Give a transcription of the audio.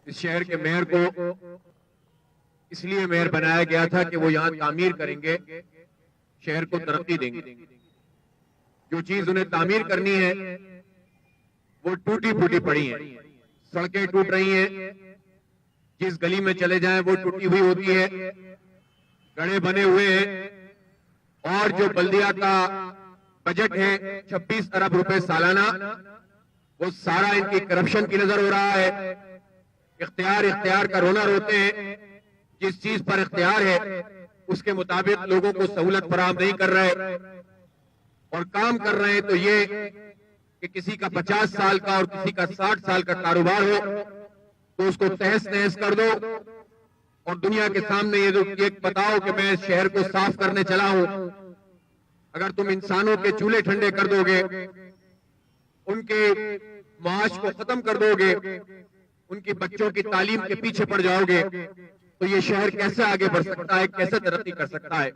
इस शहर के मेयर को इसलिए मेयर बनाया गया था कि वो यहाँ तामीर करेंगे, शहर को तरक्की देंगे। जो चीज उन्हें तामीर करनी है वो टूटी फूटी पड़ी है, सड़कें टूट रही हैं, जिस गली में चले जाएं वो टूटी हुई होती है, गड्ढे बने हुए हैं और जो बल्दिया का बजट है 26 अरब रुपए सालाना, वो सारा इनकी करप्शन की नजर हो रहा है। इख्तियार का रोना रोते हैं, जिस चीज पर इख्तियार है उसके मुताबिक लोगों को सहूलत फराहम नहीं कर रहे और काम कर रहे हैं तो ये कि किसी का 50 साल का और किसी का 60 साल का कारोबार हो तो उसको तहस नहस कर दो और दुनिया के सामने ये बताओ कि मैं शहर को साफ करने चला हूं। अगर तुम इंसानों के चूल्हे ठंडे कर दोगे, उनके माश को खत्म कर दोगे, उनकी बच्चों की तालीम के पीछे पड़ जाओगे, तो ये शहर कैसे आगे बढ़ सकता है, कैसे तरक्की कर सकता है।